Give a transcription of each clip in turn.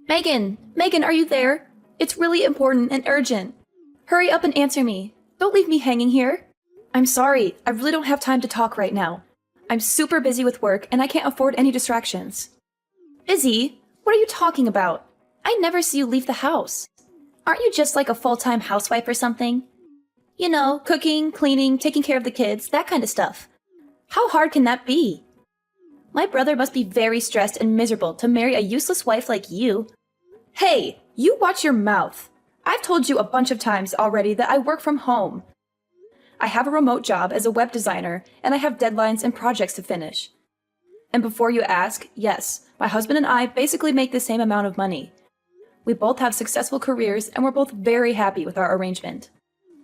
Megan! Megan, are you there? It's really important and urgent. Hurry up and answer me. Don't leave me hanging here. I'm sorry, I really don't have time to talk right now. I'm super busy with work and I can't afford any distractions. Busy? What are you talking about? I never see you leave the house. Aren't you just like a full-time housewife or something? You know, cooking, cleaning, taking care of the kids, that kind of stuff. How hard can that be? My brother must be very stressed and miserable to marry a useless wife like you. Hey, you watch your mouth. I've told you a bunch of times already that I work from home. I have a remote job as a web designer, and I have deadlines and projects to finish. And before you ask, yes, my husband and I basically make the same amount of money. We both have successful careers, and we're both very happy with our arrangement.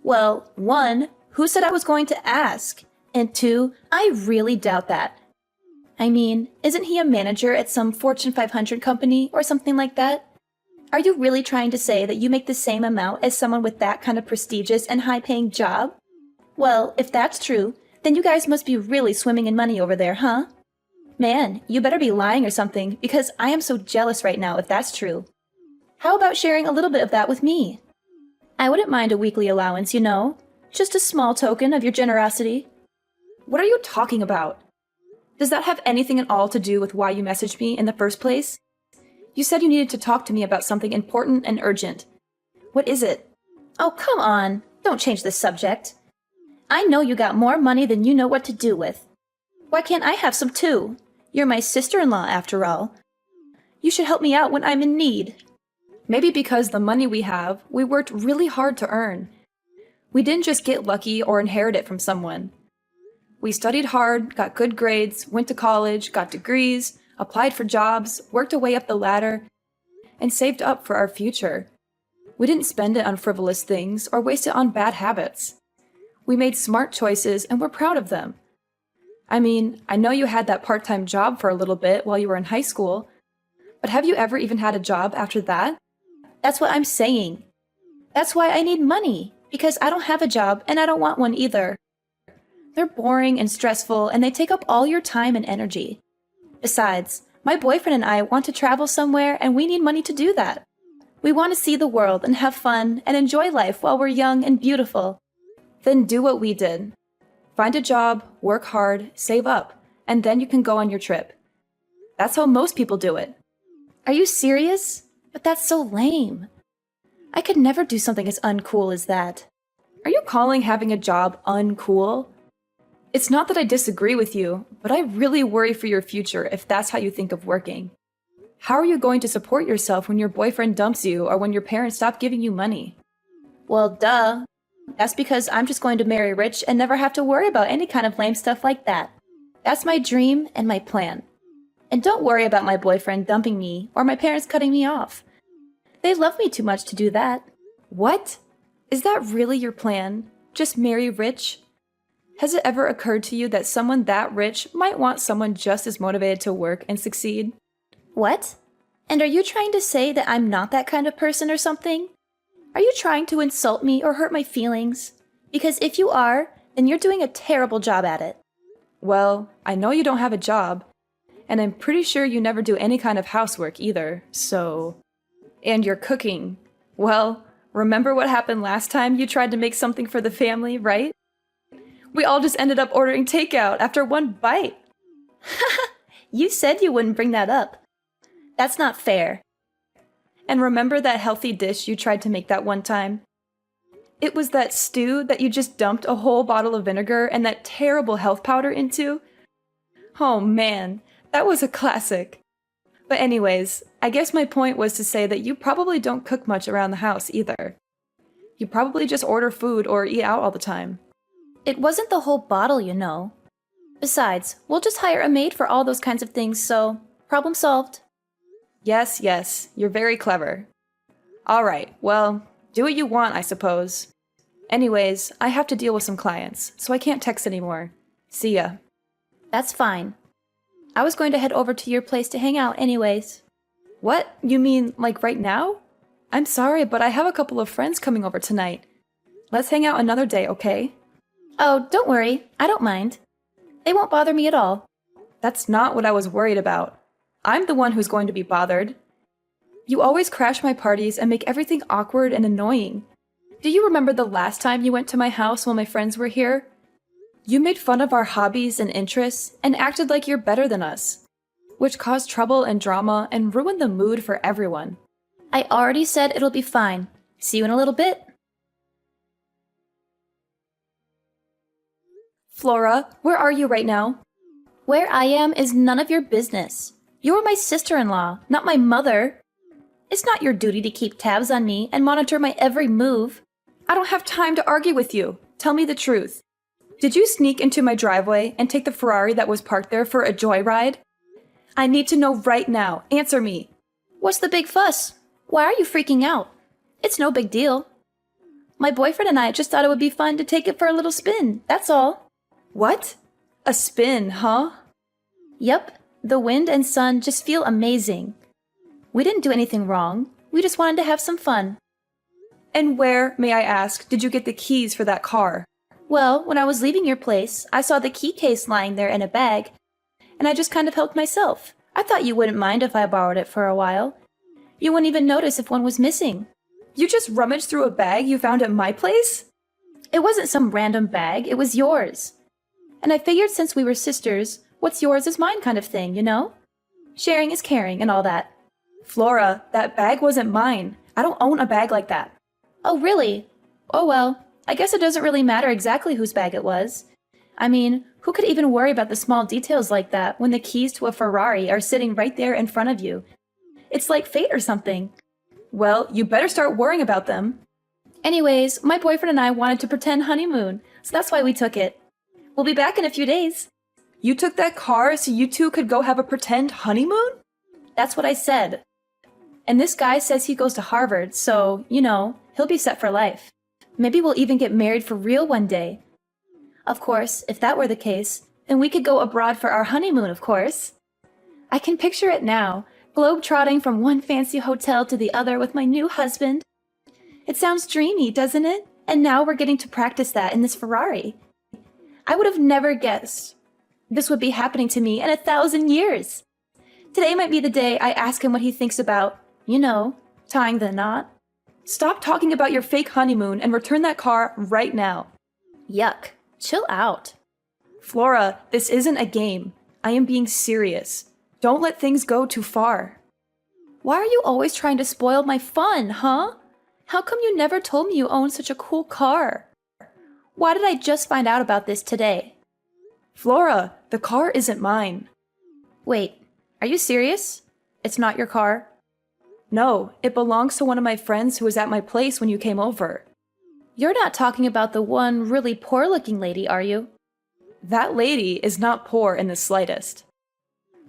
Well, 1, who said I was going to ask? And 2, I really doubt that. I mean, isn't he a manager at some Fortune 500 company or something like that? Are you really trying to say that you make the same amount as someone with that kind of prestigious and high-paying job? Well, if that's true, then you guys must be really swimming in money over there, huh? Man, you better be lying or something, because I am so jealous right now if that's true. How about sharing a little bit of that with me? I wouldn't mind a weekly allowance, you know? Just a small token of your generosity. What are you talking about? Does that have anything at all to do with why you messaged me in the first place? You said you needed to talk to me about something important and urgent. What is it? Oh, come on. Don't change the subject. I know you got more money than you know what to do with. Why can't I have some too? You're my sister-in-law, after all. You should help me out when I'm in need. Maybe because the money we have, we worked really hard to earn. We didn't just get lucky or inherit it from someone. We studied hard, got good grades, went to college, got degrees, applied for jobs, worked our way up the ladder, and saved up for our future. We didn't spend it on frivolous things or waste it on bad habits. We made smart choices and we're proud of them. I mean, I know you had that part-time job for a little bit while you were in high school, but have you ever even had a job after that? That's what I'm saying. That's why I need money, because I don't have a job and I don't want one either. They're boring and stressful and they take up all your time and energy. Besides, my boyfriend and I want to travel somewhere and we need money to do that. We want to see the world and have fun and enjoy life while we're young and beautiful. Then do what we did. Find a job, work hard, save up, and then you can go on your trip. That's how most people do it. Are you serious? But that's so lame. I could never do something as uncool as that. Are you calling having a job uncool? It's not that I disagree with you, but I really worry for your future if that's how you think of working. How are you going to support yourself when your boyfriend dumps you or when your parents stop giving you money? Well, duh. That's because I'm just going to marry rich and never have to worry about any kind of lame stuff like that. That's my dream and my plan. And don't worry about my boyfriend dumping me or my parents cutting me off. They love me too much to do that. What? Is that really your plan? Just marry rich? Has it ever occurred to you that someone that rich might want someone just as motivated to work and succeed? What? And are you trying to say that I'm not that kind of person or something? Are you trying to insult me or hurt my feelings? Because if you are, then you're doing a terrible job at it. Well, I know you don't have a job, and I'm pretty sure you never do any kind of housework either, so... And you're cooking. Well, remember what happened last time you tried to make something for the family, right? We all just ended up ordering takeout after one bite. You said you wouldn't bring that up. That's not fair. And remember that healthy dish you tried to make that one time? It was that stew that you just dumped a whole bottle of vinegar and that terrible health powder into? Oh man, that was a classic. But anyways, I guess my point was to say that you probably don't cook much around the house either. You probably just order food or eat out all the time. It wasn't the whole bottle, you know. Besides, we'll just hire a maid for all those kinds of things, so problem solved. Yes, yes, you're very clever. Alright, well, do what you want, I suppose. Anyways, I have to deal with some clients, so I can't text anymore. See ya. That's fine. I was going to head over to your place to hang out anyways. What? You mean, like right now? I'm sorry, but I have a couple of friends coming over tonight. Let's hang out another day, okay? Oh, don't worry. I don't mind. They won't bother me at all. That's not what I was worried about. I'm the one who's going to be bothered. You always crash my parties and make everything awkward and annoying. Do you remember the last time you went to my house while my friends were here? You made fun of our hobbies and interests and acted like you're better than us, which caused trouble and drama and ruined the mood for everyone. I already said it'll be fine. See you in a little bit. Flora, where are you right now? Where I am is none of your business. You're my sister-in-law, not my mother. It's not your duty to keep tabs on me and monitor my every move. I don't have time to argue with you. Tell me the truth. Did you sneak into my driveway and take the Ferrari that was parked there for a joyride? I need to know right now. Answer me. What's the big fuss? Why are you freaking out? It's no big deal. My boyfriend and I just thought it would be fun to take it for a little spin, that's all. What? A spin, huh? Yep, the wind and sun just feel amazing. We didn't do anything wrong. We just wanted to have some fun. And where, may I ask, did you get the keys for that car? Well, when I was leaving your place, I saw the key case lying there in a bag, and I just kind of helped myself. I thought you wouldn't mind if I borrowed it for a while. You wouldn't even notice if one was missing. You just rummaged through a bag you found at my place? It wasn't some random bag, it was yours. And I figured since we were sisters, what's yours is mine kind of thing, you know? Sharing is caring and all that. Flora, that bag wasn't mine. I don't own a bag like that. Oh, really? Oh well, I guess it doesn't really matter exactly whose bag it was. I mean, who could even worry about the small details like that when the keys to a Ferrari are sitting right there in front of you? It's like fate or something. Well, you better start worrying about them. Anyways, my boyfriend and I wanted to pretend honeymoon, so that's why we took it. We'll be back in a few days. You took that car so you two could go have a pretend honeymoon? That's what I said. And this guy says he goes to Harvard, so, you know, he'll be set for life. Maybe we'll even get married for real one day. Of course, if that were the case, then we could go abroad for our honeymoon, of course. I can picture it now, globe-trotting from one fancy hotel to the other with my new husband. It sounds dreamy, doesn't it? And now we're getting to practice that in this Ferrari. I would have never guessed this would be happening to me in 1,000 years. Today might be the day I ask him what he thinks about, you know, tying the knot. Stop talking about your fake honeymoon and return that car right now. Yuck. Chill out. Flora, this isn't a game. I am being serious. Don't let things go too far. Why are you always trying to spoil my fun, huh? How come you never told me you owned such a cool car? Why did I just find out about this today? Flora, the car isn't mine. Wait, are you serious? It's not your car? No, it belongs to one of my friends who was at my place when you came over. You're not talking about the one really poor-looking lady, are you? That lady is not poor in the slightest.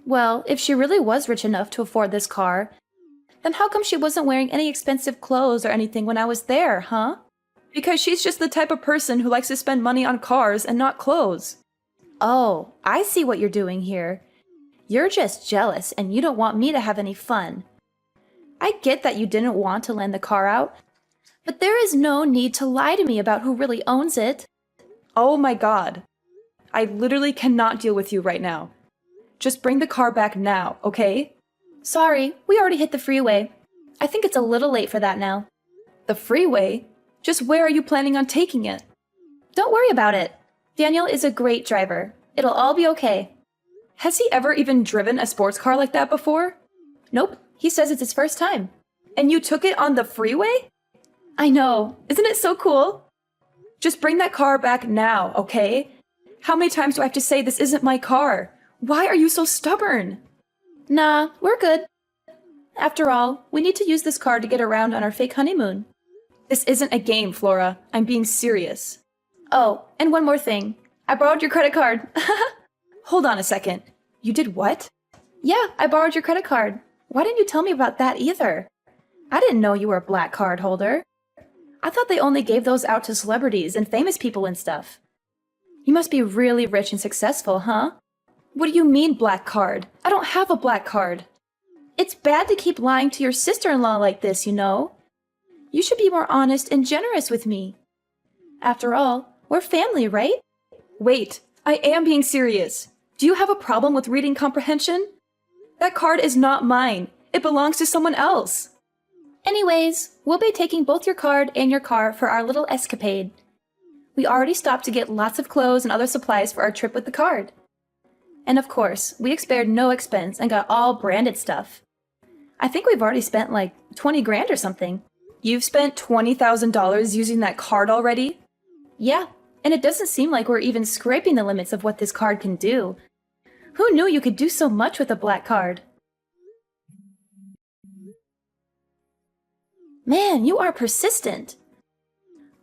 Well, if she really was rich enough to afford this car, then how come she wasn't wearing any expensive clothes or anything when I was there, huh? Because she's just the type of person who likes to spend money on cars and not clothes. Oh, I see what you're doing here. You're just jealous and you don't want me to have any fun. I get that you didn't want to lend the car out, but there is no need to lie to me about who really owns it. Oh my god. I literally cannot deal with you right now. Just bring the car back now, okay? Sorry, we already hit the freeway. I think it's a little late for that now. The freeway? Just where are you planning on taking it? Don't worry about it. Daniel is a great driver. It'll all be okay. Has he ever even driven a sports car like that before? Nope, he says it's his first time. And you took it on the freeway? I know. Isn't it so cool? Just bring that car back now, okay? How many times do I have to say this isn't my car? Why are you so stubborn? Nah, we're good. After all, we need to use this car to get around on our fake honeymoon. This isn't a game, Flora. I'm being serious. Oh, and one more thing. I borrowed your credit card. Hold on a second. You did what? Yeah, I borrowed your credit card. Why didn't you tell me about that either? I didn't know you were a black card holder. I thought they only gave those out to celebrities and famous people and stuff. You must be really rich and successful, huh? What do you mean, black card? I don't have a black card. It's bad to keep lying to your sister-in-law like this, you know? You should be more honest and generous with me. After all, we're family, right? Wait, I am being serious. Do you have a problem with reading comprehension? That card is not mine. It belongs to someone else. Anyways, we'll be taking both your card and your car for our little escapade. We already stopped to get lots of clothes and other supplies for our trip with the card. And of course, we spared no expense and got all branded stuff. I think we've already spent like 20 grand or something. You've spent $20,000 using that card already? Yeah, and it doesn't seem like we're even scraping the limits of what this card can do. Who knew you could do so much with a black card? Man, you are persistent.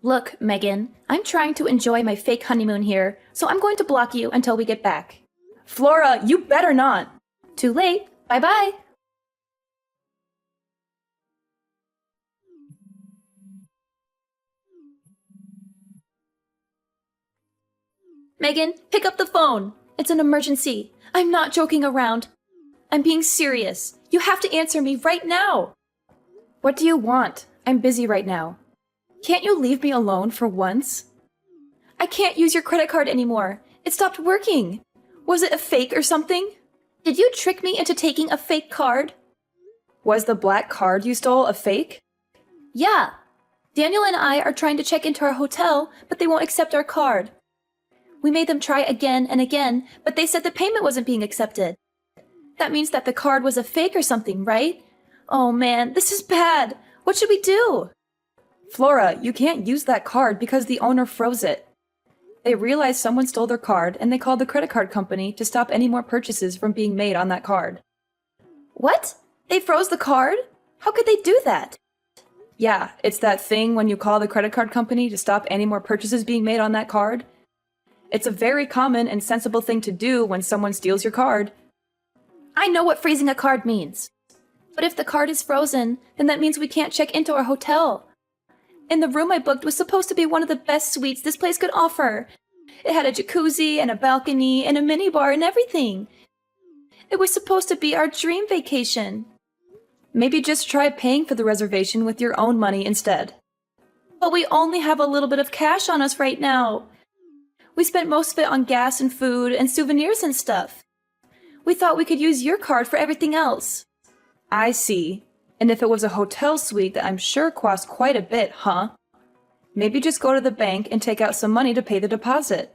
Look, Megan, I'm trying to enjoy my fake honeymoon here, so I'm going to block you until we get back. Flora, you better not! Too late. Bye-bye. Megan, pick up the phone. It's an emergency. I'm not joking around. I'm being serious. You have to answer me right now. What do you want? I'm busy right now. Can't you leave me alone for once? I can't use your credit card anymore. It stopped working. Was it a fake or something? Did you trick me into taking a fake card? Was the black card you stole a fake? Yeah. Daniel and I are trying to check into our hotel, but they won't accept our card. We made them try again and again, but they said the payment wasn't being accepted. That means that the card was a fake or something, right? Oh man, this is bad. What should we do? Flora, you can't use that card because the owner froze it. They realized someone stole their card and they called the credit card company to stop any more purchases from being made on that card. What? They froze the card? How could they do that? Yeah, it's that thing when you call the credit card company to stop any more purchases being made on that card. It's a very common and sensible thing to do when someone steals your card. I know what freezing a card means. But if the card is frozen, then that means we can't check into our hotel. And the room I booked was supposed to be one of the best suites this place could offer. It had a jacuzzi and a balcony and a minibar and everything. It was supposed to be our dream vacation. Maybe just try paying for the reservation with your own money instead. But we only have a little bit of cash on us right now. We spent most of it on gas and food and souvenirs and stuff. We thought we could use your card for everything else. I see. And if it was a hotel suite that I'm sure cost quite a bit, huh? Maybe just go to the bank and take out some money to pay the deposit.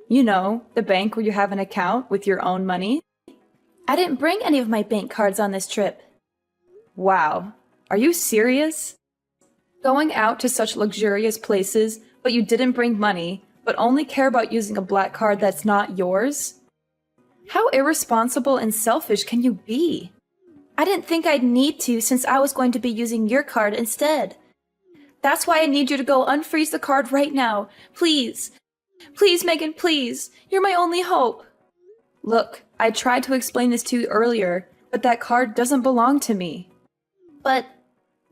You know, the bank where you have an account with your own money. I didn't bring any of my bank cards on this trip. Wow. Are you serious? Going out to such luxurious places, but you didn't bring money, but only care about using a black card that's not yours? How irresponsible and selfish can you be? I didn't think I'd need to since I was going to be using your card instead. That's why I need you to go unfreeze the card right now. Please. Please, Megan, please. You're my only hope. Look, I tried to explain this to you earlier, but that card doesn't belong to me. But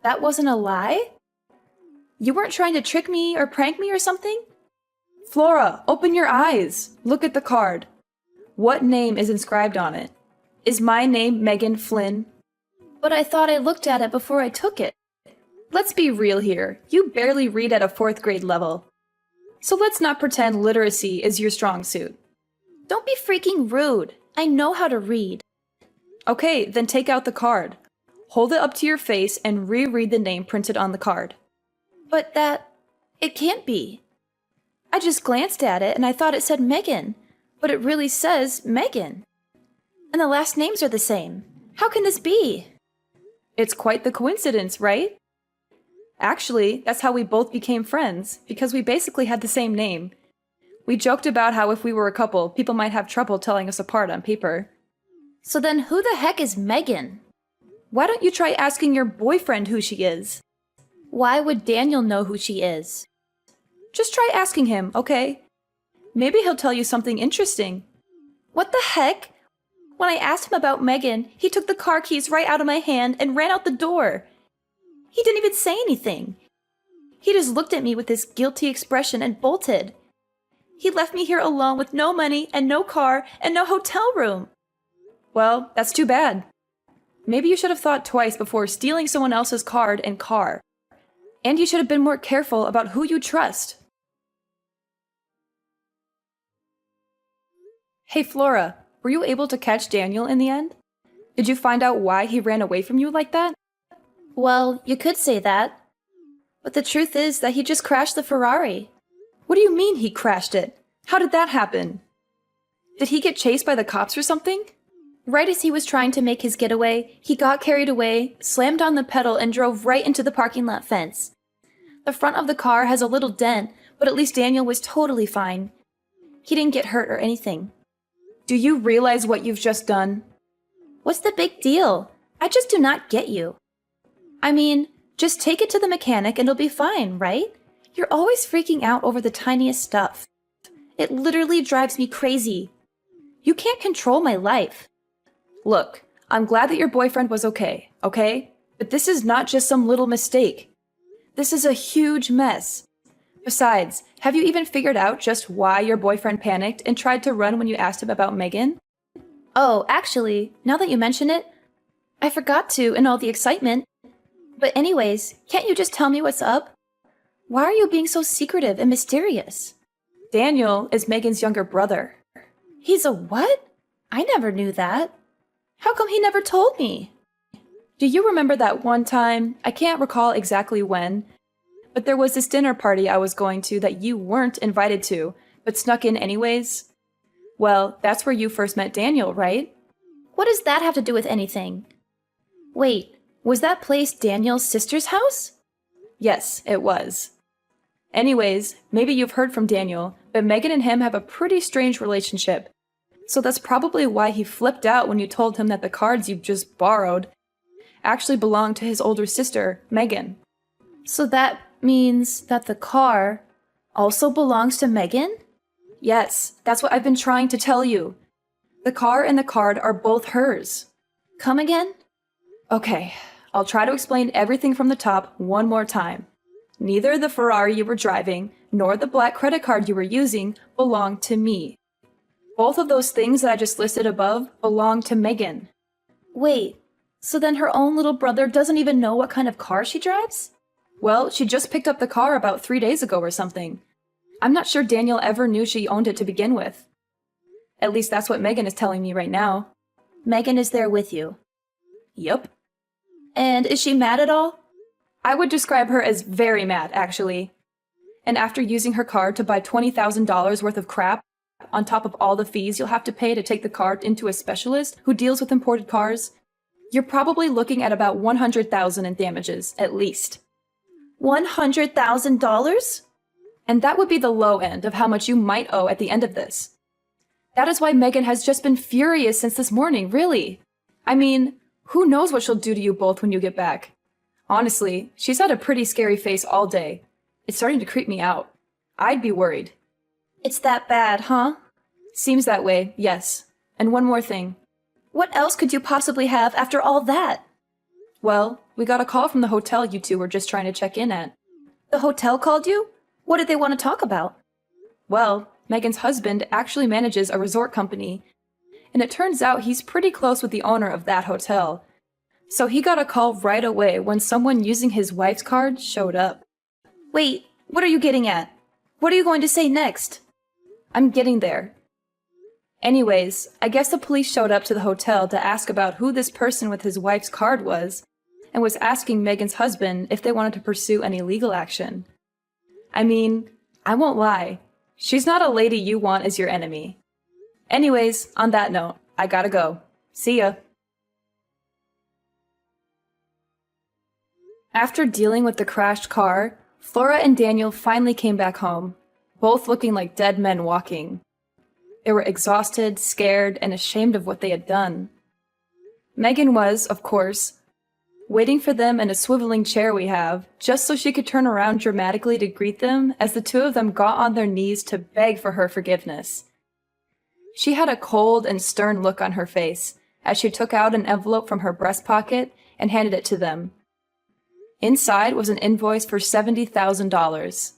that wasn't a lie? You weren't trying to trick me or prank me or something? Flora, open your eyes. Look at the card. What name is inscribed on it? Is my name Megan Flynn? But I thought I looked at it before I took it. Let's be real here. You barely read at a 4th grade level. So let's not pretend literacy is your strong suit. Don't be freaking rude. I know how to read. Okay, then take out the card. Hold it up to your face and reread the name printed on the card. But it can't be. I just glanced at it and I thought it said Megan, but it really says Megan. And the last names are the same. How can this be? It's quite the coincidence, right? Actually, that's how we both became friends, because we basically had the same name. We joked about how if we were a couple, people might have trouble telling us apart on paper. So then who the heck is Megan? Why don't you try asking your boyfriend who she is? Why would Daniel know who she is? Just try asking him, okay? Maybe he'll tell you something interesting. What the heck? When I asked him about Megan, he took the car keys right out of my hand and ran out the door. He didn't even say anything. He just looked at me with this guilty expression and bolted. He left me here alone with no money and no car and no hotel room. Well, that's too bad. Maybe you should have thought twice before stealing someone else's card and car. And you should have been more careful about who you trust. Hey Flora, were you able to catch Daniel in the end? Did you find out why he ran away from you like that? Well, you could say that. But the truth is that he just crashed the Ferrari. What do you mean he crashed it? How did that happen? Did he get chased by the cops or something? Right as he was trying to make his getaway, he got carried away, slammed on the pedal, and drove right into the parking lot fence. The front of the car has a little dent, but at least Daniel was totally fine. He didn't get hurt or anything. Do you realize what you've just done? What's the big deal? I just do not get you. I mean, just take it to the mechanic and it'll be fine, right? You're always freaking out over the tiniest stuff. It literally drives me crazy. You can't control my life. Look, I'm glad that your boyfriend was okay? But this is not just some little mistake. This is a huge mess. Besides, have you even figured out just why your boyfriend panicked and tried to run when you asked him about Megan? Oh, actually, now that you mention it, I forgot to in all the excitement. But anyways, can't you just tell me what's up? Why are you being so secretive and mysterious? Daniel is Megan's younger brother. He's a what? I never knew that. How come he never told me? Do you remember that one time, I can't recall exactly when, but there was this dinner party I was going to that you weren't invited to, but snuck in anyways? Well, that's where you first met Daniel, right? What does that have to do with anything? Wait, was that place Daniel's sister's house? Yes, it was. Anyways, maybe you've heard from Daniel, but Megan and him have a pretty strange relationship. So that's probably why he flipped out when you told him that the cards you just borrowed actually belonged to his older sister, Megan. So that means that the car also belongs to Megan? Yes, that's what I've been trying to tell you. The car and the card are both hers. Come again? Okay, I'll try to explain everything from the top one more time. Neither the Ferrari you were driving nor the black credit card you were using belonged to me. Both of those things that I just listed above belong to Megan. Wait, so then her own little brother doesn't even know what kind of car she drives? Well, she just picked up the car about 3 days ago or something. I'm not sure Daniel ever knew she owned it to begin with. At least that's what Megan is telling me right now. Megan is there with you? Yup. And is she mad at all? I would describe her as very mad, actually. And after using her card to buy $20,000 worth of crap, on top of all the fees you'll have to pay to take the car into a specialist who deals with imported cars, you're probably looking at about $100,000 in damages, at least. $100,000? And that would be the low end of how much you might owe at the end of this. That is why Megan has just been furious since this morning, really. I mean, who knows what she'll do to you both when you get back. Honestly, she's had a pretty scary face all day. It's starting to creep me out. I'd be worried. It's that bad, huh? Seems that way, yes. And one more thing. What else could you possibly have after all that? Well, we got a call from the hotel you two were just trying to check in at. The hotel called you? What did they want to talk about? Well, Megan's husband actually manages a resort company, and it turns out he's pretty close with the owner of that hotel. So he got a call right away when someone using his wife's card showed up. Wait, what are you getting at? What are you going to say next? I'm getting there. Anyways, I guess the police showed up to the hotel to ask about who this person with his wife's card was, and was asking Megan's husband if they wanted to pursue any legal action. I mean, I won't lie. She's not a lady you want as your enemy. Anyways, on that note, I gotta go. See ya. After dealing with the crashed car, Flora and Daniel finally came back home, both looking like dead men walking. They were exhausted, scared, and ashamed of what they had done. Megan was, of course, waiting for them in a swiveling chair we have, just so she could turn around dramatically to greet them as the two of them got on their knees to beg for her forgiveness. She had a cold and stern look on her face as she took out an envelope from her breast pocket and handed it to them. Inside was an invoice for $70,000.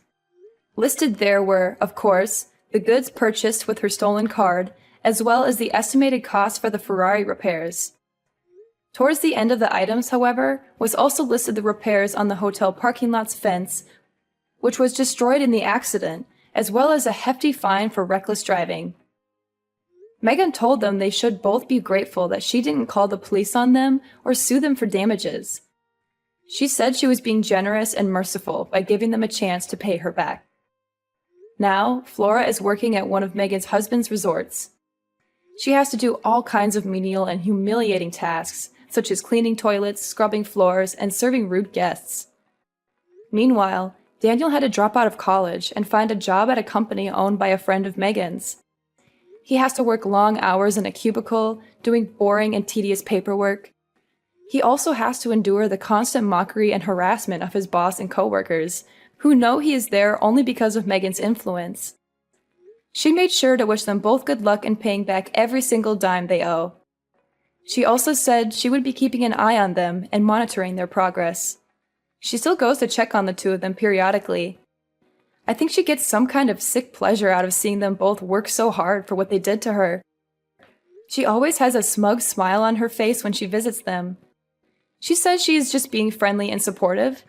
Listed there were, of course, the goods purchased with her stolen card, as well as the estimated cost for the Ferrari repairs. Towards the end of the items, however, was also listed the repairs on the hotel parking lot's fence, which was destroyed in the accident, as well as a hefty fine for reckless driving. Megan told them they should both be grateful that she didn't call the police on them or sue them for damages. She said she was being generous and merciful by giving them a chance to pay her back. Now, Flora is working at one of Megan's husband's resorts. She has to do all kinds of menial and humiliating tasks, such as cleaning toilets, scrubbing floors, and serving rude guests. Meanwhile, Daniel had to drop out of college and find a job at a company owned by a friend of Megan's. He has to work long hours in a cubicle, doing boring and tedious paperwork. He also has to endure the constant mockery and harassment of his boss and coworkers, who know he is there only because of Megan's influence. She made sure to wish them both good luck in paying back every single dime they owe. She also said she would be keeping an eye on them and monitoring their progress. She still goes to check on the two of them periodically. I think she gets some kind of sick pleasure out of seeing them both work so hard for what they did to her. She always has a smug smile on her face when she visits them. She says she is just being friendly and supportive,